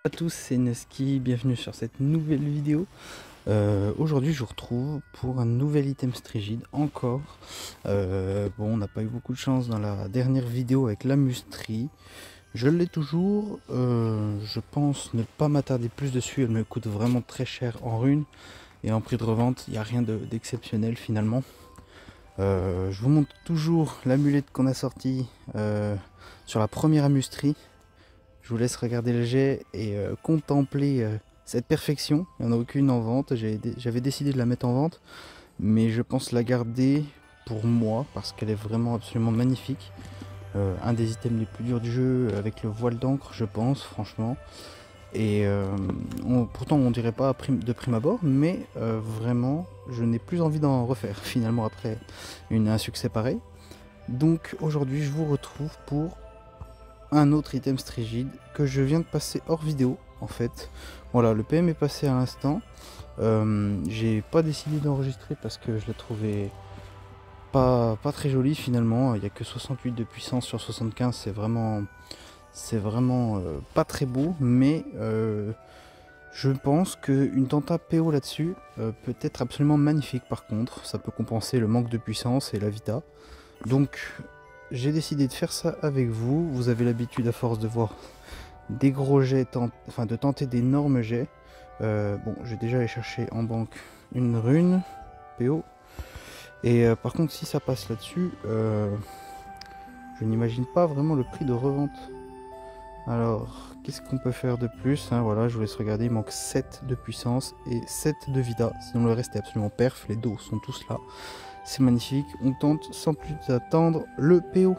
À tous, c'est Neski, bienvenue sur cette nouvelle vidéo. Aujourd'hui je vous retrouve pour un nouvel item strigide encore. Bon, on n'a pas eu beaucoup de chance dans la dernière vidéo avec la mustrie. Je l'ai toujours, je pense ne pas m'attarder plus dessus, elle me coûte vraiment très cher en runes. Et en prix de revente, il n'y a rien d'exceptionnel finalement. Je vous montre toujours l'amulette qu'on a sorti sur la première amustrie. Je vous laisse regarder le jet et contempler cette perfection. Il n'y en a aucune en vente. J'avais décidé de la mettre en vente, mais je pense la garder pour moi parce qu'elle est vraiment absolument magnifique. Un des items les plus durs du jeu avec le voile d'encre, je pense, franchement. Et pourtant, on dirait pas de prime abord, mais vraiment, je n'ai plus envie d'en refaire finalement après un succès pareil. Donc aujourd'hui, je vous retrouve pour un autre item strigide que je viens de passer hors vidéo en fait. Voilà, le PM est passé à l'instant. J'ai pas décidé d'enregistrer parce que je l'ai trouvé pas très joli finalement. Il n'y a que 68 de puissance sur 75, c'est vraiment pas très beau, mais je pense qu'une tenta PO là-dessus peut être absolument magnifique. Par contre, ça peut compenser le manque de puissance et la vita. Donc j'ai décidé de faire ça avec vous. Vous avez l'habitude à force de voir des gros jets, de tenter d'énormes jets. Bon, j'ai déjà allé chercher en banque une rune PO. Et par contre, si ça passe là-dessus, je n'imagine pas vraiment le prix de revente. Alors, qu'est-ce qu'on peut faire de plus, hein? Voilà, je vous laisse regarder. Il manque 7 de puissance et 7 de vita. Sinon, le reste est absolument perf. Les dos sont tous là. C'est magnifique. On tente sans plus attendre le PO.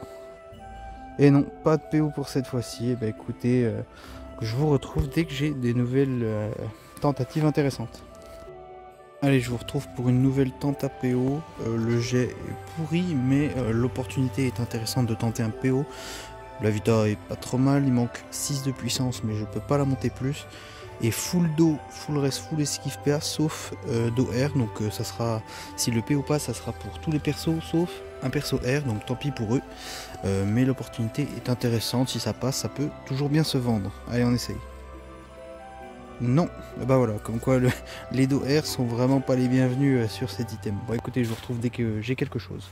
Et non, pas de PO pour cette fois-ci. Et bah écoutez, je vous retrouve dès que j'ai des nouvelles tentatives intéressantes. Allez, je vous retrouve pour une nouvelle tenta PO. Le jet est pourri, mais l'opportunité est intéressante de tenter un PO. La vita est pas trop mal, il manque 6 de puissance, mais je peux pas la monter plus. Et full do, full rest, full esquive PA, sauf do R. Donc ça sera, si le PO passe, ça sera pour tous les persos, sauf un perso R, donc tant pis pour eux. Mais l'opportunité est intéressante, si ça passe, ça peut toujours bien se vendre. Allez, on essaye. Non, bah voilà, comme quoi les dos R sont vraiment pas les bienvenus sur cet item. Bon écoutez, je vous retrouve dès que j'ai quelque chose.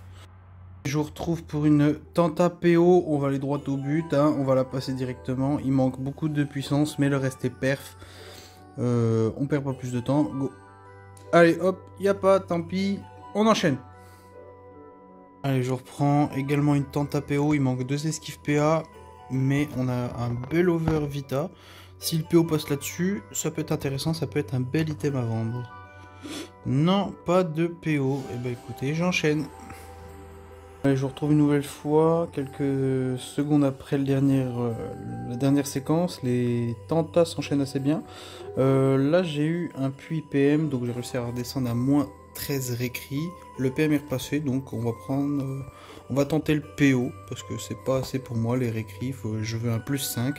Je vous retrouve pour une tenta PO, on va aller droit au but, hein. On va la passer directement. Il manque beaucoup de puissance, mais le reste est perf. On perd pas plus de temps, go. Allez hop, y a pas, tant pis, on enchaîne. Allez, je reprends également une tenta PO, il manque 2 esquives PA, mais on a un bel over vita. Si le PO passe là-dessus, ça peut être intéressant, ça peut être un bel item à vendre. Non, pas de PO, et bah écoutez, j'enchaîne. Allez, je vous retrouve une nouvelle fois, quelques secondes après la dernière séquence, les tentas s'enchaînent assez bien. Là j'ai eu un puits PM, donc j'ai réussi à redescendre à moins 13 récris. Le PM est repassé, donc on va tenter le PO, parce que c'est pas assez pour moi les récris, je veux un plus 5.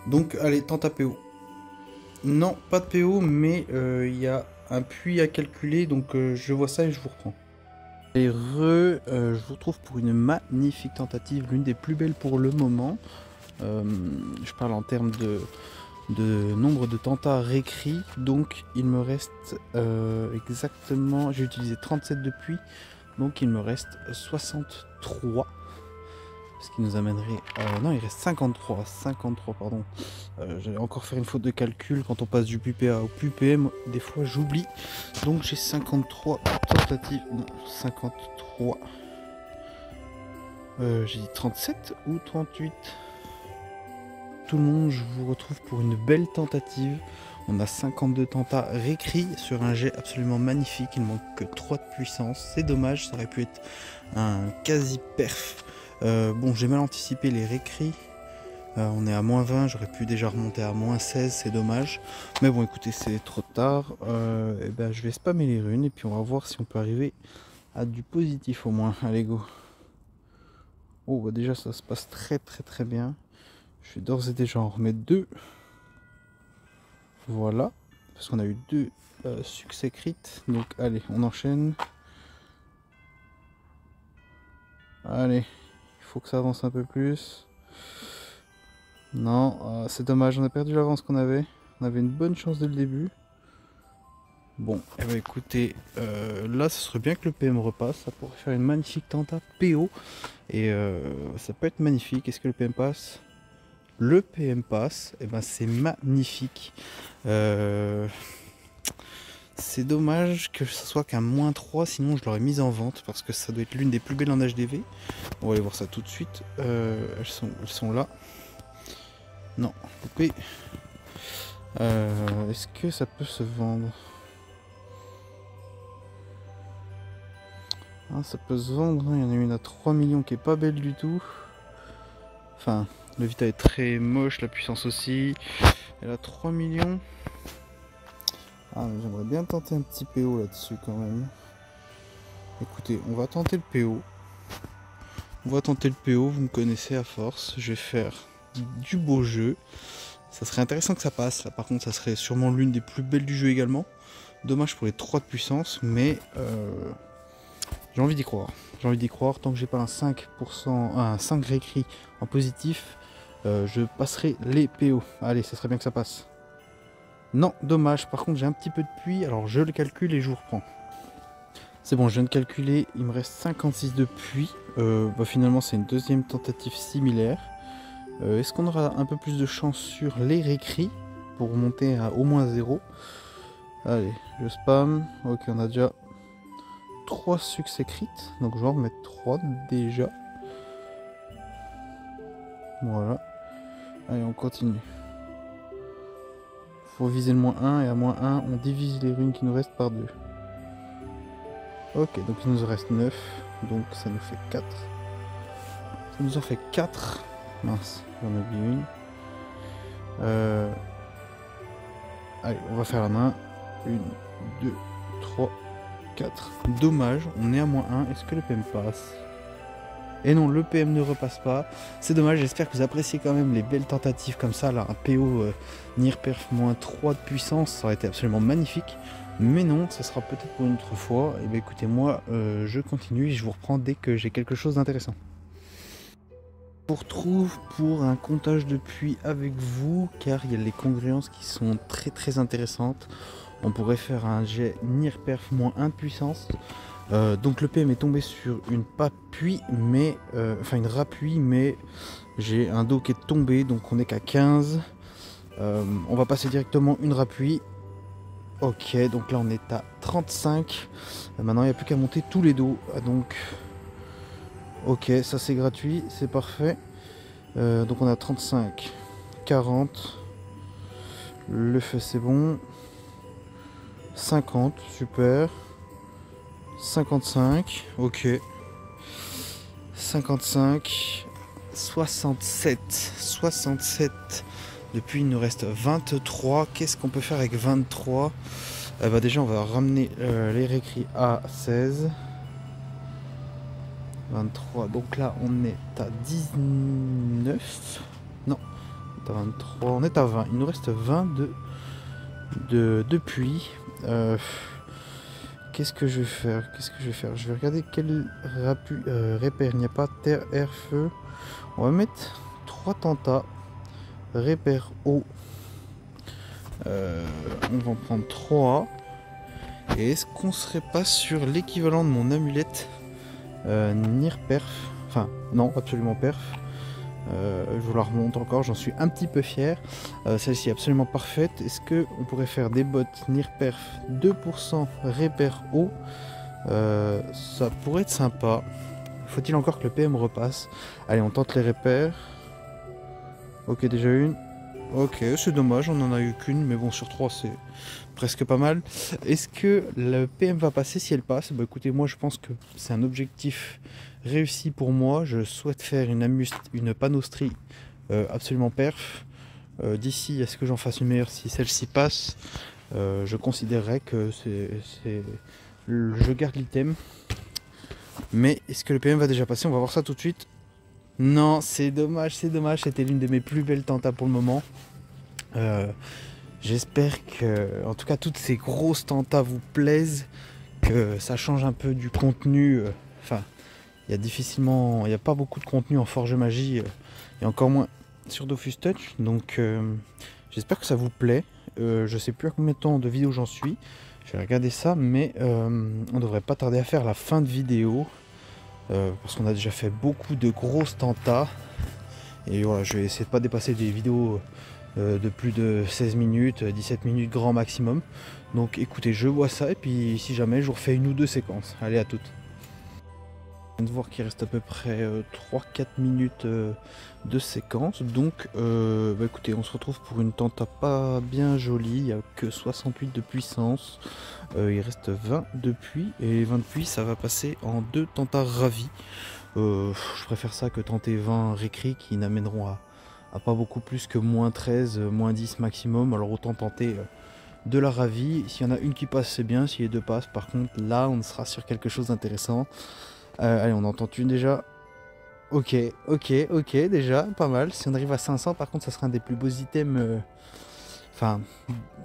Donc allez, tenta PO. Non, pas de PO, mais il y a un puits à calculer, donc je vois ça et je vous reprends. Et je vous retrouve pour une magnifique tentative, l'une des plus belles pour le moment. Je parle en termes de nombre de tentats réécrits, donc il me reste exactement, j'ai utilisé 37 depuis, donc il me reste 63. Ce qui nous amènerait... non, il reste 53, pardon. J'allais encore faire une faute de calcul quand on passe du PPA au PPM, des fois j'oublie. Donc j'ai 53 tentatives, non, 53. J'ai dit 37 ou 38? Tout le monde, je vous retrouve pour une belle tentative. On a 52 tentats réécrits sur un jet absolument magnifique. Il manque que 3 de puissance. C'est dommage, ça aurait pu être un quasi perf. Bon, j'ai mal anticipé les réécrits. On est à moins 20, j'aurais pu déjà remonter à moins 16, c'est dommage. Mais bon, écoutez, c'est trop tard. Et ben, je vais spammer les runes et puis on va voir si on peut arriver à du positif au moins. Allez, go. Oh, bah déjà, ça se passe très bien. Je vais d'ores et déjà en remettre 2. Voilà. Parce qu'on a eu 2 succès crit. Donc, allez, on enchaîne. Allez, il faut que ça avance un peu plus. Non, c'est dommage, on a perdu l'avance qu'on avait. On avait une bonne chance dès le début. Bon, eh ben écoutez, là ce serait bien que le PM repasse. Ça pourrait faire une magnifique tenta PO. Et ça peut être magnifique. Est-ce que le PM passe? Le PM passe, et ben c'est magnifique. C'est dommage que ce soit qu'un -3, sinon je l'aurais mise en vente parce que ça doit être l'une des plus belles en HDV. On va aller voir ça tout de suite. Elles sont là. Non, coupé. Est-ce que ça peut se vendre? Ah, ça peut se vendre, hein. Il y en a une à 3 millions qui est pas belle du tout. Enfin, le Vita est très moche, la puissance aussi. Elle a 3 millions. Ah, mais j'aimerais bien tenter un petit PO là-dessus quand même. Écoutez, on va tenter le PO. On va tenter le PO, vous me connaissez à force. Je vais faire du beau jeu. Ça serait intéressant que ça passe. Là, par contre, ça serait sûrement l'une des plus belles du jeu également. Dommage pour les 3 de puissance, mais j'ai envie d'y croire. J'ai envie d'y croire. Tant que j'ai pas un 5%, un 5 réécrit en positif, je passerai les PO. Allez, ça serait bien que ça passe. Non, dommage. Par contre, j'ai un petit peu de puits. Alors, je le calcule et je vous reprends. C'est bon, je viens de calculer. Il me reste 56 de puits. Finalement, c'est une deuxième tentative similaire. Est-ce qu'on aura un peu plus de chance sur les réécrits pour monter à au moins 0? Allez, je spam. Ok, on a déjà 3 succès crits. Donc, je vais en remettre 3 déjà. Voilà. Allez, on continue. Faut viser le -1 et à -1 on divise les runes qui nous restent par 2. Ok, donc il nous reste 9, donc ça nous fait 4. Ça nous en fait 4. Mince, j'en ai oublié une. Allez, on va faire la main. 1, 2, 3, 4. Dommage, on est à -1. Est-ce que le PM passe? Et non, le PM ne repasse pas. C'est dommage, j'espère que vous appréciez quand même les belles tentatives comme ça. Là, un PO NIRPerf -3 de puissance, ça aurait été absolument magnifique. Mais non, ça sera peut-être pour une autre fois. Et bien écoutez, moi, je continue et je vous reprends dès que j'ai quelque chose d'intéressant. Je vous retrouve pour un comptage de puits avec vous, car il y a les congruences qui sont très intéressantes. On pourrait faire un jet NIRPerf -1 de puissance. Donc le PM est tombé sur une pas puits, mais enfin une rapuis, mais j'ai un dos qui est tombé, donc on est qu'à 15. On va passer directement une rapuis. Ok, donc là on est à 35. Maintenant il n'y a plus qu'à monter tous les dos. Donc ok, ça c'est gratuit, c'est parfait. Donc on a 35, 40. Le feu c'est bon. 50, super. 55, ok. 55, 67. Depuis il nous reste 23. Qu'est-ce qu'on peut faire avec 23? Déjà on va ramener les réécrits à 16. 23, donc là on est à 19. Non, on est à 23, on est à 20. Il nous reste 20 de puits. Qu'est-ce que je vais faire? Je vais regarder quel repère. Il n'y a pas terre, air, feu. On va mettre 3 tentas. Repère eau. On va en prendre 3. Et est-ce qu'on serait pas sur l'équivalent de mon amulette NIRPerf? Enfin, non, absolument perf. Je vous la remonte encore, j'en suis un petit peu fier. Celle-ci est absolument parfaite. Est-ce qu'on pourrait faire des bottes NIRPerf 2% repère eau? Ça pourrait être sympa. Faut-il encore que le PM repasse? Allez, on tente les repères. Ok, déjà une. Ok, c'est dommage, on en a eu qu'une, mais bon, sur 3 c'est presque pas mal. Est-ce que le PM va passer? Si elle passe, bah écoutez, moi je pense que c'est un objectif réussi pour moi. Je souhaite faire une panostrie absolument perf. D'ici à ce que j'en fasse une meilleure, si celle-ci passe, je considérerais que je garde l'item. Mais est-ce que le PM va déjà passer? On va voir ça tout de suite. Non, c'est dommage, c'était l'une de mes plus belles tentas pour le moment. J'espère que, en tout cas, toutes ces grosses tentas vous plaisent, que ça change un peu du contenu. Enfin, il y a pas beaucoup de contenu en Forge Magie, et encore moins sur Dofus Touch. Donc j'espère que ça vous plaît. Je sais plus à combien de temps de vidéo j'en suis. Je vais regarder ça, mais on devrait pas tarder à faire la fin de vidéo. Parce qu'on a déjà fait beaucoup de grosses tentas. Et voilà, je vais essayer de pas dépasser des vidéos de plus de 16 minutes, 17 minutes grand maximum. Donc écoutez, je vois ça et puis si jamais je vous refais une ou deux séquences. Allez, à toutes. Je viens de voir qu'il reste à peu près 3-4 minutes de séquence. Donc écoutez, on se retrouve pour une tenta pas bien jolie. Il n'y a que 68 de puissance. Il reste 20 de puits. Et 20 de puits, ça va passer en 2 tentas ravis. Je préfère ça que tenter 20 récris qui n'amèneront à pas beaucoup plus que moins 13, moins 10 maximum. Alors autant tenter de la ravie. S'il y en a une qui passe, c'est bien. S'il y a deux passes, par contre, là, on sera sur quelque chose d'intéressant. Allez, on entend une déjà. Ok, déjà, pas mal. Si on arrive à 500, par contre, ça sera un des plus beaux items. Enfin,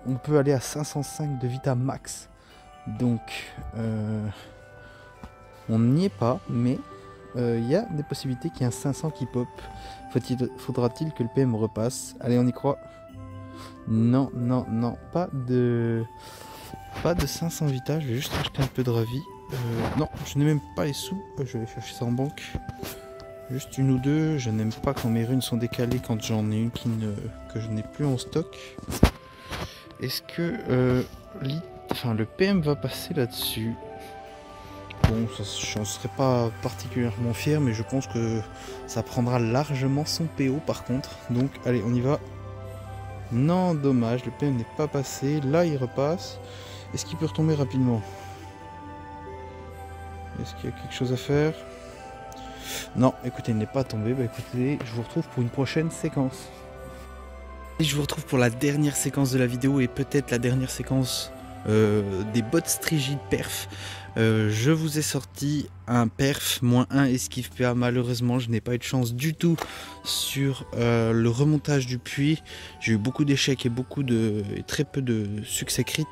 on peut aller à 505 de Vita Max. Donc, on n'y est pas, mais il y a des possibilités qu'il y ait un 500 qui pop. Faudra-t-il que le PM repasse? Allez, on y croit. Non, pas de 500 Vita. Je vais juste acheter un peu de ravi. Non, je n'ai même pas les sous. Je vais aller chercher ça en banque. Juste une ou deux. Je n'aime pas quand mes runes sont décalées quand j'en ai une que je n'ai plus en stock. Est-ce que le PM va passer là-dessus? Bon, je n'en serais pas particulièrement fier, mais je pense que ça prendra largement son PO par contre. Donc, allez, on y va. Non, dommage, le PM n'est pas passé. Là, il repasse. Est-ce qu'il peut retomber rapidement? Est-ce qu'il y a quelque chose à faire? Non, écoutez, il n'est pas tombé. Bah écoutez, je vous retrouve pour une prochaine séquence. Et je vous retrouve pour la dernière séquence de la vidéo et peut-être la dernière séquence des bots Strigid perf. Je vous ai sorti un perf -1 esquive PA. Malheureusement, je n'ai pas eu de chance du tout sur le remontage du puits. J'ai eu beaucoup d'échecs et très peu de succès crit.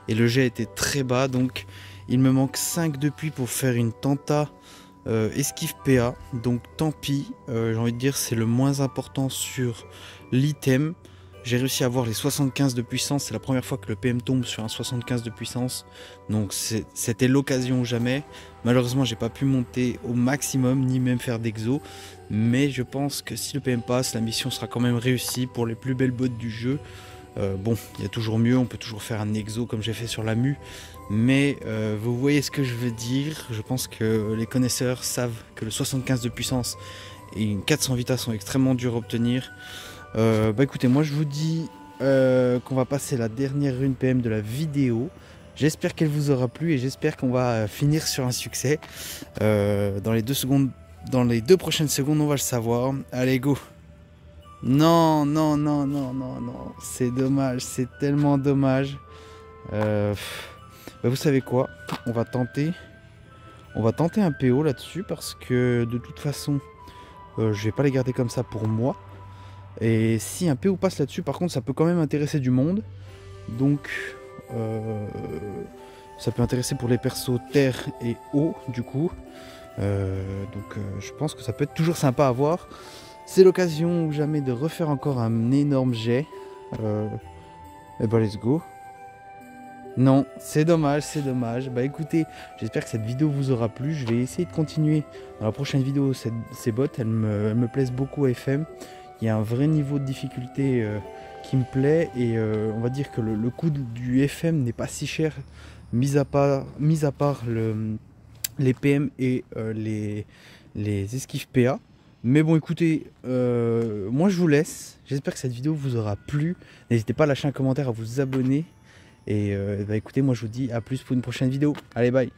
Et le jet était très bas. Donc, il me manque 5 de puits pour faire une tenta esquive PA. Donc, tant pis. J'ai envie de dire, c'est le moins important sur l'item. J'ai réussi à avoir les 75 de puissance, c'est la première fois que le PM tombe sur un 75 de puissance, donc c'était l'occasion ou jamais. Malheureusement, j'ai pas pu monter au maximum, ni même faire d'exo, mais je pense que si le PM passe, la mission sera quand même réussie pour les plus belles bots du jeu. Bon, il y a toujours mieux, on peut toujours faire un exo comme j'ai fait sur la mue, mais vous voyez ce que je veux dire. Je pense que les connaisseurs savent que le 75 de puissance et une 400 Vita sont extrêmement durs à obtenir. Écoutez, moi je vous dis qu'on va passer la dernière rune PM de la vidéo. J'espère qu'elle vous aura plu et j'espère qu'on va finir sur un succès. Dans les 2 prochaines secondes, on va le savoir. Allez, go! Non, c'est dommage, c'est tellement dommage. Vous savez quoi? On va tenter un PO là-dessus parce que de toute façon, je vais pas les garder comme ça pour moi. Et si un PO passe là-dessus, par contre, ça peut quand même intéresser du monde. Donc, ça peut intéresser pour les persos terre et eau, du coup. Je pense que ça peut être toujours sympa à voir. C'est l'occasion ou jamais de refaire encore un énorme jet. Et bah, let's go. Non, c'est dommage. Bah écoutez, j'espère que cette vidéo vous aura plu. Je vais essayer de continuer dans la prochaine vidéo. Ces bots, elles me plaisent beaucoup à FM. Il y a un vrai niveau de difficulté qui me plaît et on va dire que le coût du FM n'est pas si cher, mis à part les PM et les esquives PA. Mais bon, écoutez, moi je vous laisse. J'espère que cette vidéo vous aura plu. N'hésitez pas à lâcher un commentaire, à vous abonner. Et écoutez, moi je vous dis à plus pour une prochaine vidéo. Allez, bye!